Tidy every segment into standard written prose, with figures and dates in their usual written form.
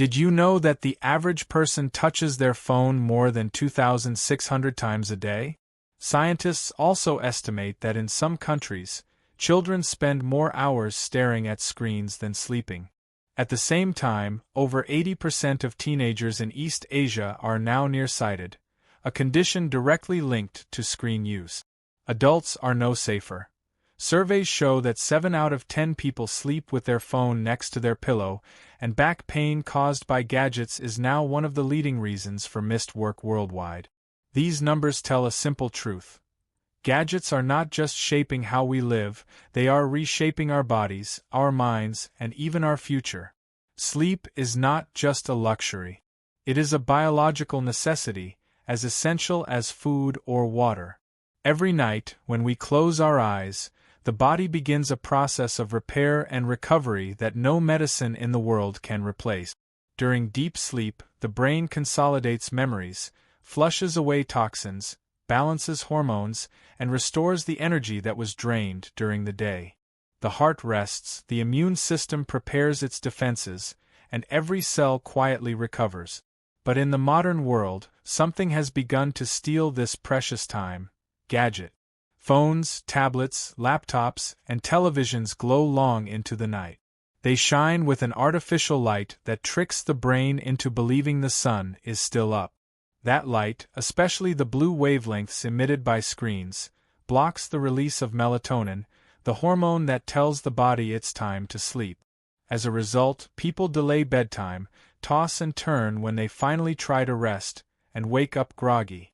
Did you know that the average person touches their phone more than 2,600 times a day? Scientists also estimate that in some countries, children spend more hours staring at screens than sleeping. At the same time, over 80% of teenagers in East Asia are now nearsighted, a condition directly linked to screen use. Adults are no safer. Surveys show that 7 out of 10 people sleep with their phone next to their pillow, and back pain caused by gadgets is now one of the leading reasons for missed work worldwide. These numbers tell a simple truth. Gadgets are not just shaping how we live, they are reshaping our bodies, our minds, and even our future. Sleep is not just a luxury. It is a biological necessity, as essential as food or water. Every night, when we close our eyes, the body begins a process of repair and recovery that no medicine in the world can replace. During deep sleep, the brain consolidates memories, flushes away toxins, balances hormones, and restores the energy that was drained during the day. The heart rests, the immune system prepares its defenses, and every cell quietly recovers. But in the modern world, something has begun to steal this precious time: gadget. Phones, tablets, laptops, and televisions glow long into the night. They shine with an artificial light that tricks the brain into believing the sun is still up. That light, especially the blue wavelengths emitted by screens, blocks the release of melatonin, the hormone that tells the body it's time to sleep. As a result, people delay bedtime, toss and turn when they finally try to rest, and wake up groggy.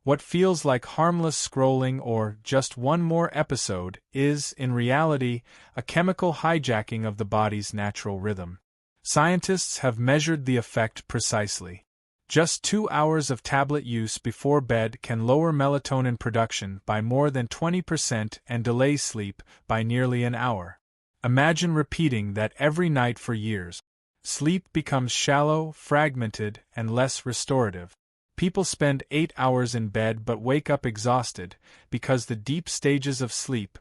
What feels like harmless scrolling or just one more episode is, in reality, a chemical hijacking of the body's natural rhythm. Scientists have measured the effect precisely. Just 2 hours of tablet use before bed can lower melatonin production by more than 20% and delay sleep by nearly an hour. Imagine repeating that every night for years. Sleep becomes shallow, fragmented, and less restorative. People spend 8 hours in bed but wake up exhausted because the deep stages of sleep,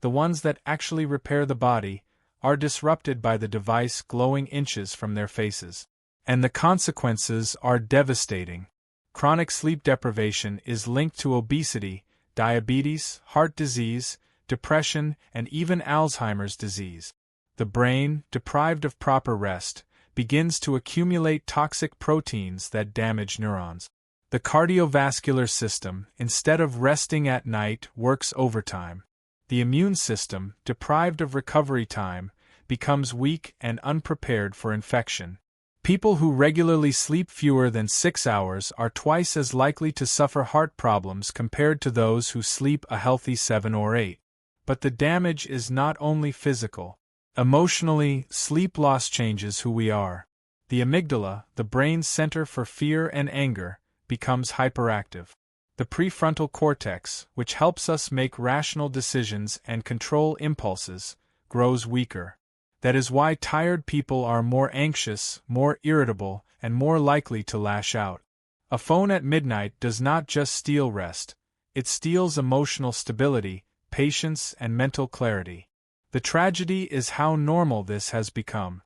the ones that actually repair the body, are disrupted by the device glowing inches from their faces. And the consequences are devastating. Chronic sleep deprivation is linked to obesity, diabetes, heart disease, depression, and even Alzheimer's disease. The brain, deprived of proper rest, begins to accumulate toxic proteins that damage neurons. The cardiovascular system, instead of resting at night, works overtime. The immune system, deprived of recovery time, becomes weak and unprepared for infection. People who regularly sleep fewer than 6 hours are twice as likely to suffer heart problems compared to those who sleep a healthy 7 or 8. But the damage is not only physical. Emotionally, sleep loss changes who we are. The amygdala, the brain's center for fear and anger, becomes hyperactive. The prefrontal cortex, which helps us make rational decisions and control impulses, grows weaker. That is why tired people are more anxious, more irritable, and more likely to lash out. A phone at midnight does not just steal rest, it steals emotional stability, patience, and mental clarity. The tragedy is how normal this has become.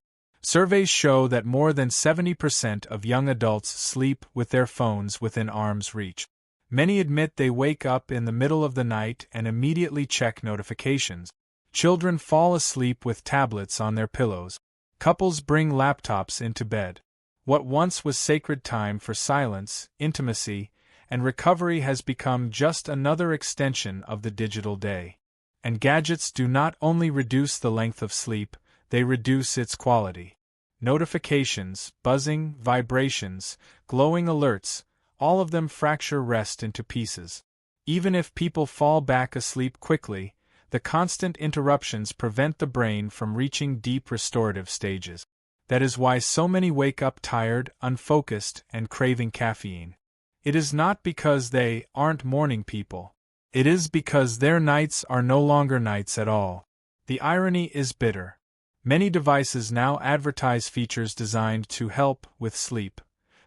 Surveys show that more than 70% of young adults sleep with their phones within arm's reach. Many admit they wake up in the middle of the night and immediately check notifications. Children fall asleep with tablets on their pillows. Couples bring laptops into bed. What once was sacred time for silence, intimacy, and recovery has become just another extension of the digital day. And gadgets do not only reduce the length of sleep, they reduce its quality. Notifications, buzzing, vibrations, glowing alerts, all of them fracture rest into pieces. Even if people fall back asleep quickly, the constant interruptions prevent the brain from reaching deep restorative stages. That is why so many wake up tired, unfocused, and craving caffeine. It is not because they aren't morning people. It is because their nights are no longer nights at all. The irony is bitter. Many devices now advertise features designed to help with sleep.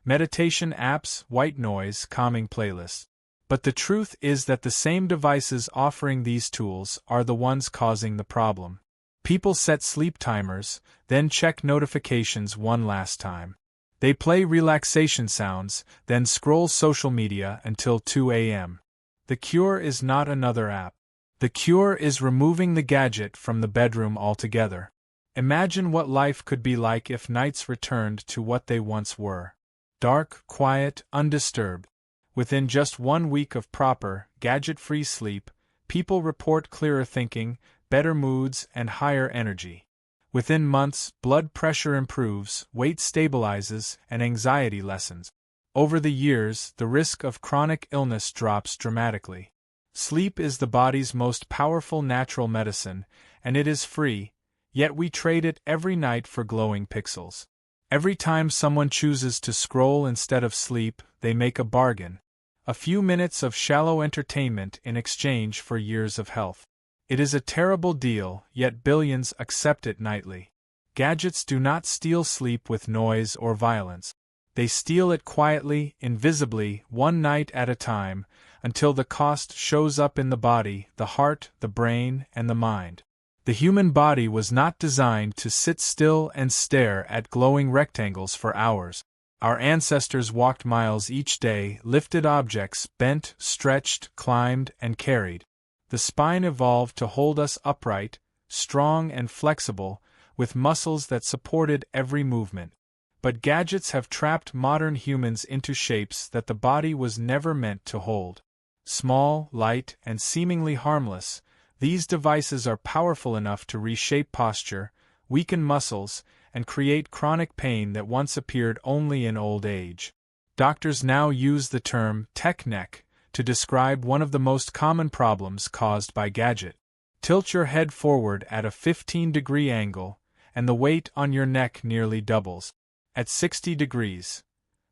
Meditation apps, white noise, calming playlists. But the truth is that the same devices offering these tools are the ones causing the problem. People set sleep timers, then check notifications one last time. They play relaxation sounds, then scroll social media until 2 a.m. The cure is not another app. The cure is removing the gadget from the bedroom altogether. Imagine what life could be like if nights returned to what they once were. Dark, quiet, undisturbed. Within just 1 week of proper, gadget-free sleep, people report clearer thinking, better moods, and higher energy. Within months, blood pressure improves, weight stabilizes, and anxiety lessens. Over the years, the risk of chronic illness drops dramatically. Sleep is the body's most powerful natural medicine, and it is free, yet we trade it every night for glowing pixels. Every time someone chooses to scroll instead of sleep, they make a bargain. A few minutes of shallow entertainment in exchange for years of health. It is a terrible deal, yet billions accept it nightly. Gadgets do not steal sleep with noise or violence. They steal it quietly, invisibly, one night at a time, until the cost shows up in the body, the heart, the brain, and the mind. The human body was not designed to sit still and stare at glowing rectangles for hours. Our ancestors walked miles each day, lifted objects, bent, stretched, climbed, and carried. The spine evolved to hold us upright, strong and flexible, with muscles that supported every movement. But gadgets have trapped modern humans into shapes that the body was never meant to hold. Small, light, and seemingly harmless, these devices are powerful enough to reshape posture, weaken muscles, and create chronic pain that once appeared only in old age. Doctors now use the term tech neck to describe one of the most common problems caused by gadget. Tilt your head forward at a 15-degree angle, and the weight on your neck nearly doubles. At 60 degrees,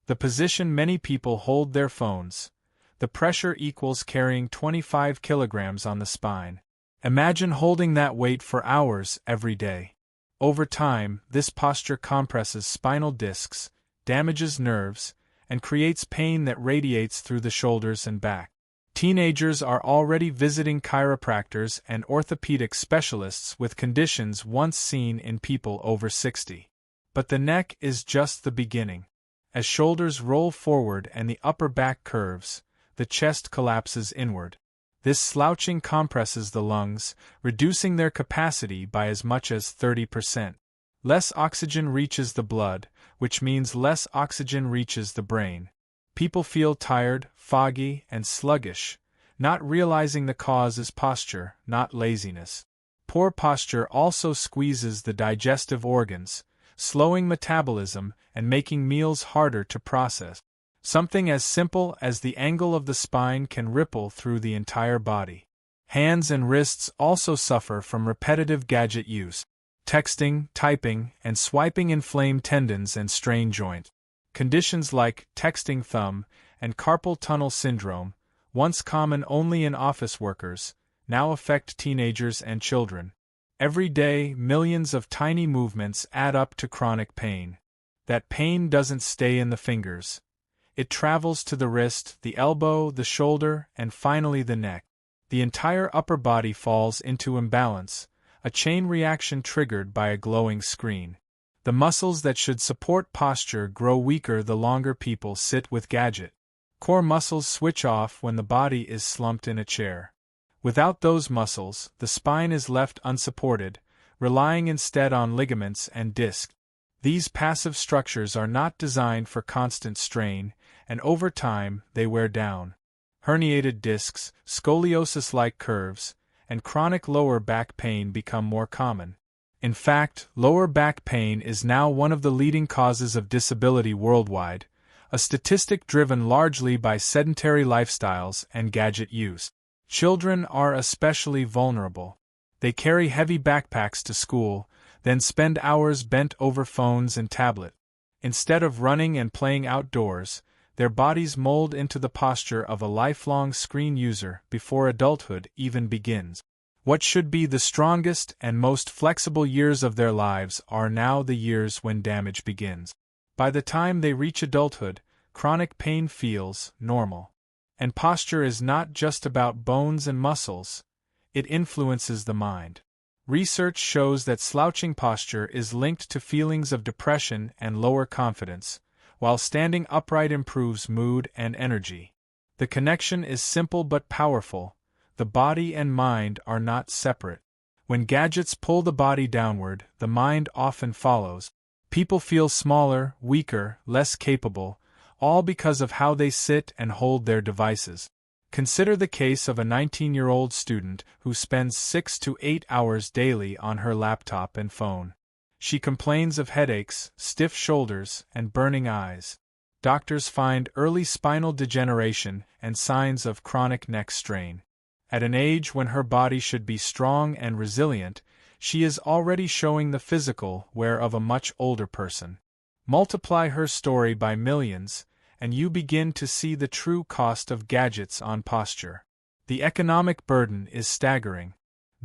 the position many people hold their phones, the pressure equals carrying 25 kilograms on the spine. Imagine holding that weight for hours every day. Over time, this posture compresses spinal discs, damages nerves, and creates pain that radiates through the shoulders and back. Teenagers are already visiting chiropractors and orthopedic specialists with conditions once seen in people over 60. But the neck is just the beginning. As shoulders roll forward and the upper back curves, the chest collapses inward. This slouching compresses the lungs, reducing their capacity by as much as 30%. Less oxygen reaches the blood, which means less oxygen reaches the brain. People feel tired, foggy, and sluggish, not realizing the cause is posture, not laziness. Poor posture also squeezes the digestive organs, slowing metabolism and making meals harder to process. Something as simple as the angle of the spine can ripple through the entire body. Hands and wrists also suffer from repetitive gadget use. Texting, typing, and swiping inflame tendons and strain joints. Conditions like texting thumb and carpal tunnel syndrome, once common only in office workers, now affect teenagers and children. Every day, millions of tiny movements add up to chronic pain. That pain doesn't stay in the fingers. It travels to the wrist, the elbow, the shoulder, and finally the neck. The entire upper body falls into imbalance, a chain reaction triggered by a glowing screen. The muscles that should support posture grow weaker the longer people sit with gadget. Core muscles switch off when the body is slumped in a chair. Without those muscles, the spine is left unsupported, relying instead on ligaments and discs. These passive structures are not designed for constant strain, and over time, they wear down. Herniated discs, scoliosis-like curves, and chronic lower back pain become more common. In fact, lower back pain is now one of the leading causes of disability worldwide, a statistic driven largely by sedentary lifestyles and gadget use. Children are especially vulnerable. They carry heavy backpacks to school, then spend hours bent over phones and tablets. Instead of running and playing outdoors, their bodies mold into the posture of a lifelong screen user before adulthood even begins. What should be the strongest and most flexible years of their lives are now the years when damage begins. By the time they reach adulthood, chronic pain feels normal. And posture is not just about bones and muscles, it influences the mind. Research shows that slouching posture is linked to feelings of depression and lower confidence, while standing upright improves mood and energy. The connection is simple but powerful. The body and mind are not separate. When gadgets pull the body downward, the mind often follows. People feel smaller, weaker, less capable, all because of how they sit and hold their devices. Consider the case of a 19-year-old student who spends 6 to 8 hours daily on her laptop and phone. She complains of headaches, stiff shoulders, and burning eyes. Doctors find early spinal degeneration and signs of chronic neck strain. At an age when her body should be strong and resilient, she is already showing the physical wear of a much older person. Multiply her story by millions, and you begin to see the true cost of gadgets on posture. The economic burden is staggering.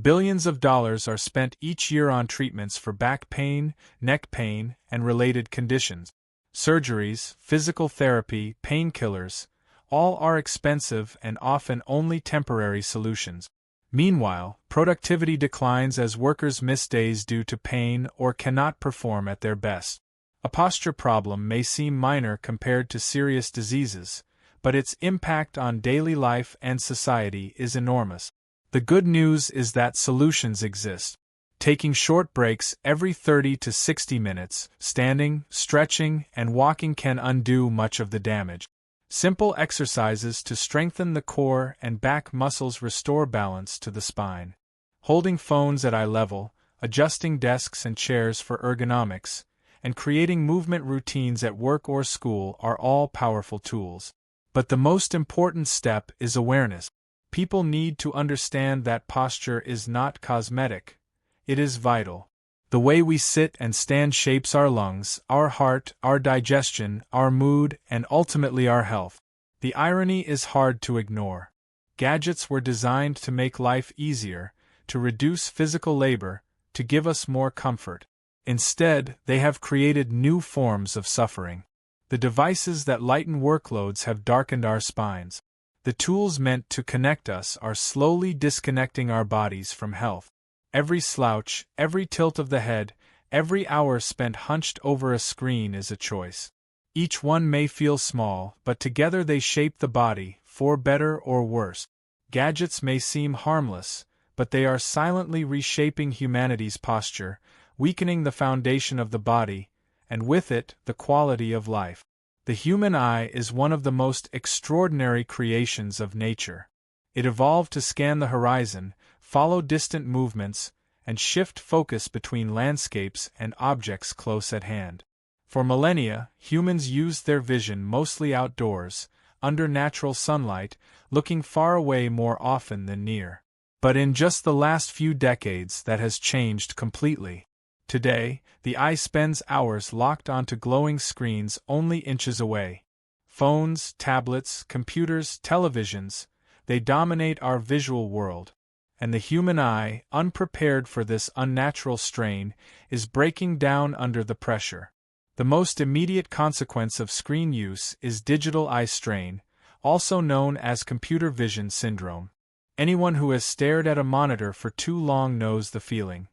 Billions of dollars are spent each year on treatments for back pain, neck pain, and related conditions. Surgeries, physical therapy, painkillers, all are expensive and often only temporary solutions. Meanwhile, productivity declines as workers miss days due to pain or cannot perform at their best. A posture problem may seem minor compared to serious diseases, but its impact on daily life and society is enormous. The good news is that solutions exist. Taking short breaks every 30 to 60 minutes, standing, stretching, and walking can undo much of the damage. Simple exercises to strengthen the core and back muscles restore balance to the spine. Holding phones at eye level, adjusting desks and chairs for ergonomics, and creating movement routines at work or school are all powerful tools. But the most important step is awareness. People need to understand that posture is not cosmetic. It is vital. The way we sit and stand shapes our lungs, our heart, our digestion, our mood, and ultimately our health. The irony is hard to ignore. Gadgets were designed to make life easier, to reduce physical labor, to give us more comfort. Instead, they have created new forms of suffering. The devices that lighten workloads have darkened our spines. The tools meant to connect us are slowly disconnecting our bodies from health. Every slouch, every tilt of the head, every hour spent hunched over a screen is a choice. Each one may feel small, but together they shape the body, for better or worse. Gadgets may seem harmless, but they are silently reshaping humanity's posture, weakening the foundation of the body, and with it, the quality of life. The human eye is one of the most extraordinary creations of nature. It evolved to scan the horizon, follow distant movements, and shift focus between landscapes and objects close at hand. For millennia, humans used their vision mostly outdoors, under natural sunlight, looking far away more often than near. But in just the last few decades, that has changed completely. Today, the eye spends hours locked onto glowing screens only inches away. Phones, tablets, computers, televisions, they dominate our visual world. And the human eye, unprepared for this unnatural strain, is breaking down under the pressure. The most immediate consequence of screen use is digital eye strain, also known as computer vision syndrome. Anyone who has stared at a monitor for too long knows the feeling.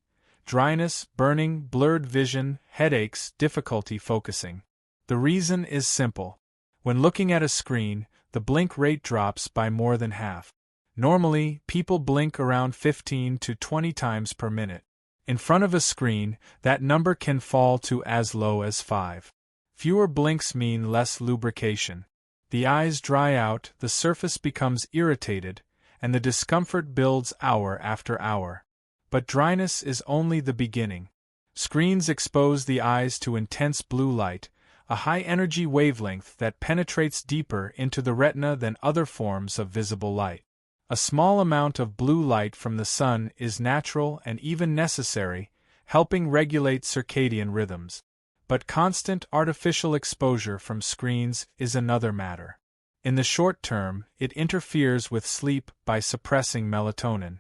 Dryness, burning, blurred vision, headaches, difficulty focusing. The reason is simple. When looking at a screen, the blink rate drops by more than half. Normally, people blink around 15 to 20 times per minute. In front of a screen, that number can fall to as low as 5. Fewer blinks mean less lubrication. The eyes dry out, the surface becomes irritated, and the discomfort builds hour after hour. But dryness is only the beginning. Screens expose the eyes to intense blue light, a high-energy wavelength that penetrates deeper into the retina than other forms of visible light. A small amount of blue light from the sun is natural and even necessary, helping regulate circadian rhythms. But constant artificial exposure from screens is another matter. In the short term, it interferes with sleep by suppressing melatonin.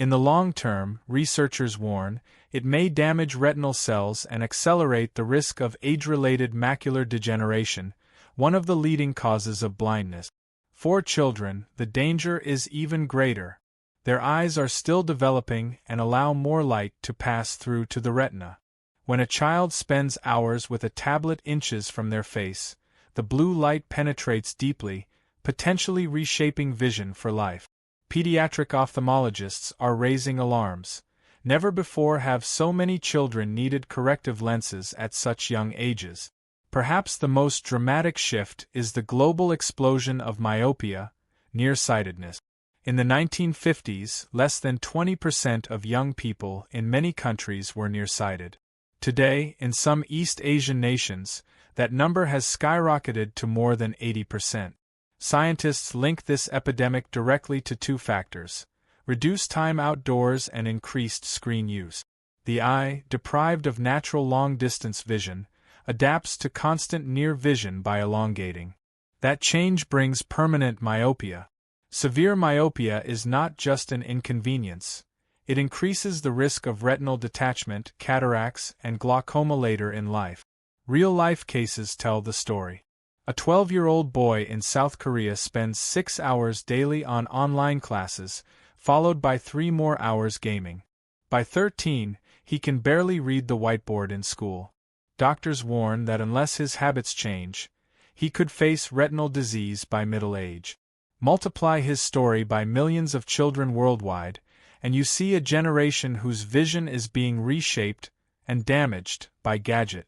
In the long term, researchers warn, it may damage retinal cells and accelerate the risk of age-related macular degeneration, one of the leading causes of blindness. For children, the danger is even greater. Their eyes are still developing and allow more light to pass through to the retina. When a child spends hours with a tablet inches from their face, the blue light penetrates deeply, potentially reshaping vision for life. Pediatric ophthalmologists are raising alarms. Never before have so many children needed corrective lenses at such young ages. Perhaps the most dramatic shift is the global explosion of myopia, nearsightedness. In the 1950s, less than 20% of young people in many countries were nearsighted. Today, in some East Asian nations, that number has skyrocketed to more than 80%. Scientists link this epidemic directly to two factors: reduced time outdoors and increased screen use. The eye, deprived of natural long-distance vision, adapts to constant near vision by elongating. That change brings permanent myopia. Severe myopia is not just an inconvenience. It increases the risk of retinal detachment, cataracts, and glaucoma later in life. Real-life cases tell the story. A 12-year-old boy in South Korea spends 6 hours daily on online classes, followed by 3 more hours gaming. By 13, he can barely read the whiteboard in school. Doctors warn that unless his habits change, he could face retinal disease by middle age. Multiply his story by millions of children worldwide, and you see a generation whose vision is being reshaped and damaged by gadget.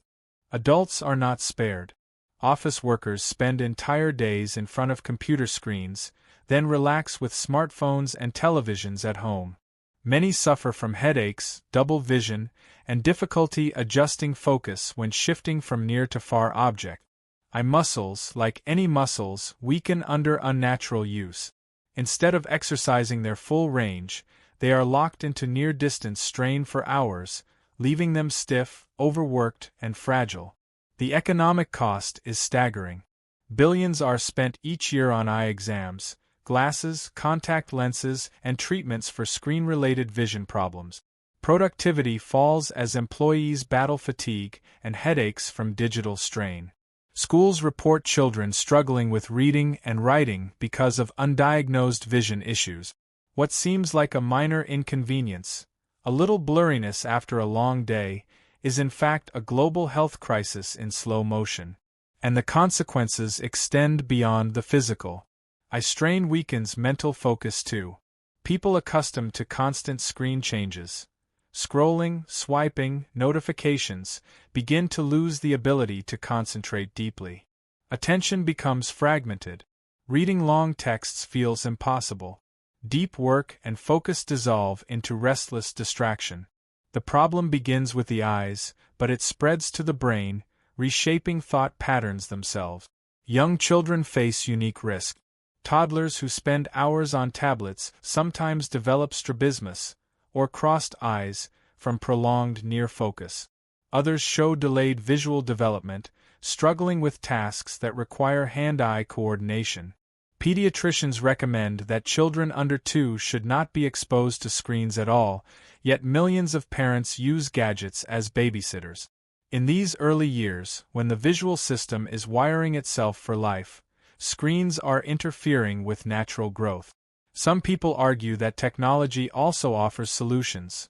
Adults are not spared. Office workers spend entire days in front of computer screens, then relax with smartphones and televisions at home. Many suffer from headaches, double vision, and difficulty adjusting focus when shifting from near to far objects. Eye muscles, like any muscles, weaken under unnatural use. Instead of exercising their full range, they are locked into near-distance strain for hours, leaving them stiff, overworked, and fragile. The economic cost is staggering. Billions are spent each year on eye exams, glasses, contact lenses, and treatments for screen-related vision problems. Productivity falls as employees battle fatigue and headaches from digital strain. Schools report children struggling with reading and writing because of undiagnosed vision issues. What seems like a minor inconvenience, a little blurriness after a long day, is in fact a global health crisis in slow motion. And the consequences extend beyond the physical. Eye strain weakens mental focus too. People accustomed to constant screen changes, scrolling, swiping, notifications, begin to lose the ability to concentrate deeply. Attention becomes fragmented. Reading long texts feels impossible. Deep work and focus dissolve into restless distraction. The problem begins with the eyes, but it spreads to the brain, reshaping thought patterns themselves. Young children face unique risk. Toddlers who spend hours on tablets sometimes develop strabismus, or crossed eyes, from prolonged near focus. Others show delayed visual development, struggling with tasks that require hand-eye coordination. Pediatricians recommend that children under 2 should not be exposed to screens at all, yet millions of parents use gadgets as babysitters. In these early years, when the visual system is wiring itself for life, screens are interfering with natural growth. Some people argue that technology also offers solutions.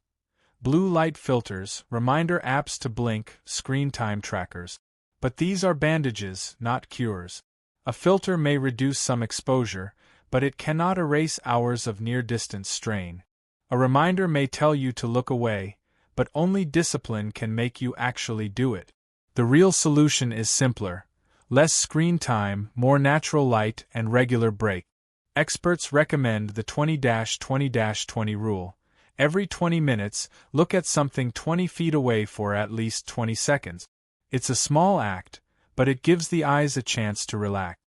Blue light filters, reminder apps to blink, screen time trackers. But these are bandages, not cures. A filter may reduce some exposure, but it cannot erase hours of near-distance strain. A reminder may tell you to look away, but only discipline can make you actually do it. The real solution is simpler: less screen time, more natural light, and regular break. Experts recommend the 20-20-20 rule. Every 20 minutes, look at something 20 feet away for at least 20 seconds. It's a small act, but it gives the eyes a chance to relax.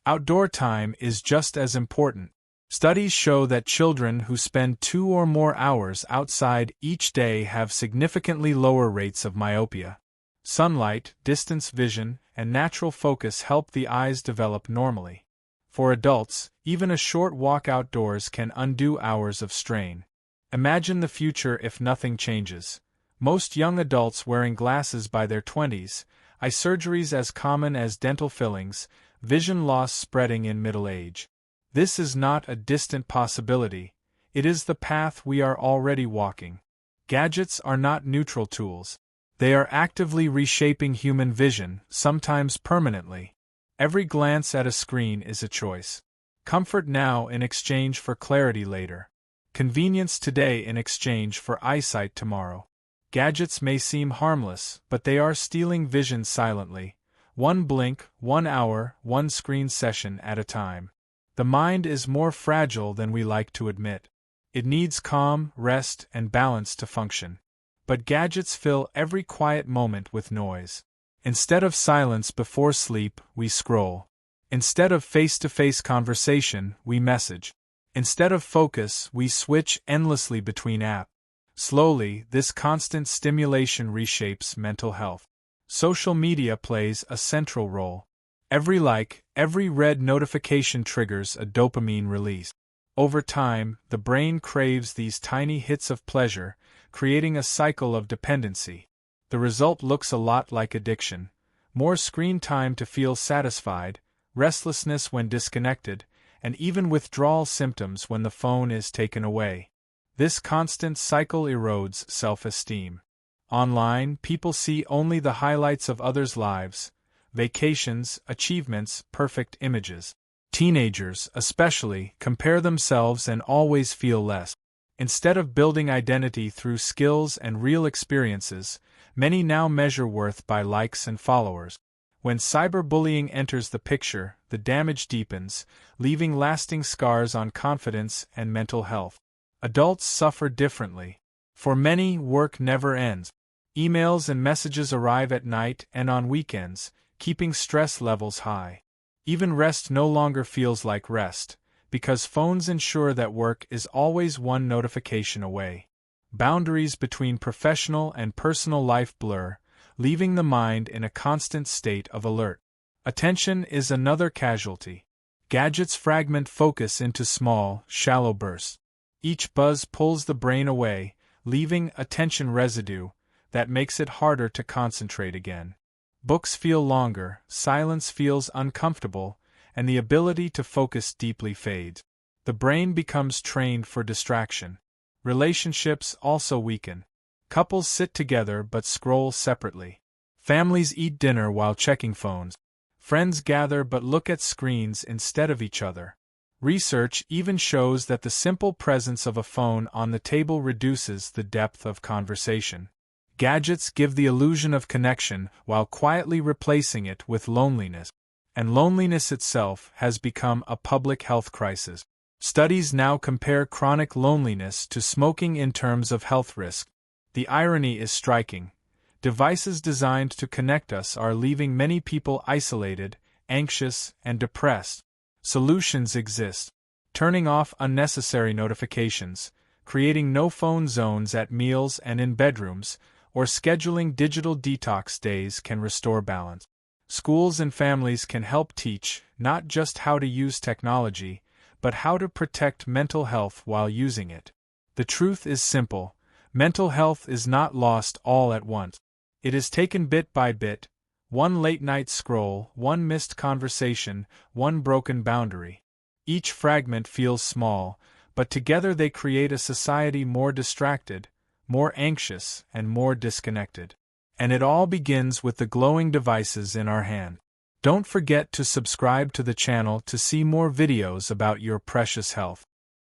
Outdoor time is just as important. Studies show that children who spend 2 or more hours outside each day have significantly lower rates of myopia. Sunlight, distance vision, and natural focus help the eyes develop normally. For adults, even a short walk outdoors can undo hours of strain. Imagine the future if nothing changes. Most young adults wearing glasses by their 20s, eye surgeries as common as dental fillings, vision loss spreading in middle age. This is not a distant possibility, it is the path we are already walking. Gadgets are not neutral tools. They are actively reshaping human vision, sometimes permanently. Every glance at a screen is a choice. Comfort now in exchange for clarity later. Convenience today in exchange for eyesight tomorrow. Gadgets may seem harmless, but they are stealing vision silently. One blink, 1 hour, one screen session at a time. The mind is more fragile than we like to admit. It needs calm, rest, and balance to function. But gadgets fill every quiet moment with noise. Instead of silence before sleep, we scroll. Instead of face-to-face conversation, we message. Instead of focus, we switch endlessly between apps. Slowly, this constant stimulation reshapes mental health. Social media plays a central role. Every like, every red notification triggers a dopamine release. Over time, the brain craves these tiny hits of pleasure, creating a cycle of dependency. The result looks a lot like addiction. More screen time to feel satisfied, restlessness when disconnected, and even withdrawal symptoms when the phone is taken away. This constant cycle erodes self-esteem. Online, people see only the highlights of others' lives: vacations, achievements, perfect images. Teenagers, especially, compare themselves and always feel less. Instead of building identity through skills and real experiences, many now measure worth by likes and followers. When cyberbullying enters the picture, the damage deepens, leaving lasting scars on confidence and mental health. Adults suffer differently. For many, work never ends. Emails and messages arrive at night and on weekends, keeping stress levels high. Even rest no longer feels like rest, because phones ensure that work is always one notification away. Boundaries between professional and personal life blur, leaving the mind in a constant state of alert. Attention is another casualty. Gadgets fragment focus into small, shallow bursts. Each buzz pulls the brain away, leaving attention residue that makes it harder to concentrate again. Books feel longer, silence feels uncomfortable, and the ability to focus deeply fades. The brain becomes trained for distraction. Relationships also weaken. Couples sit together but scroll separately. Families eat dinner while checking phones. Friends gather but look at screens instead of each other. Research even shows that the simple presence of a phone on the table reduces the depth of conversation. Gadgets give the illusion of connection while quietly replacing it with loneliness. And loneliness itself has become a public health crisis. Studies now compare chronic loneliness to smoking in terms of health risk. The irony is striking. Devices designed to connect us are leaving many people isolated, anxious, and depressed. Solutions exist. Turning off unnecessary notifications, creating no-phone zones at meals and in bedrooms, or scheduling digital detox days can restore balance. Schools and families can help teach not just how to use technology, but how to protect mental health while using it. The truth is simple: mental health is not lost all at once. It is taken bit by bit, one late-night scroll, one missed conversation, one broken boundary. Each fragment feels small, but together they create a society more distracted, more anxious, and more disconnected. And it all begins with the glowing devices in our hand. Don't forget to subscribe to the channel to see more videos about your precious health.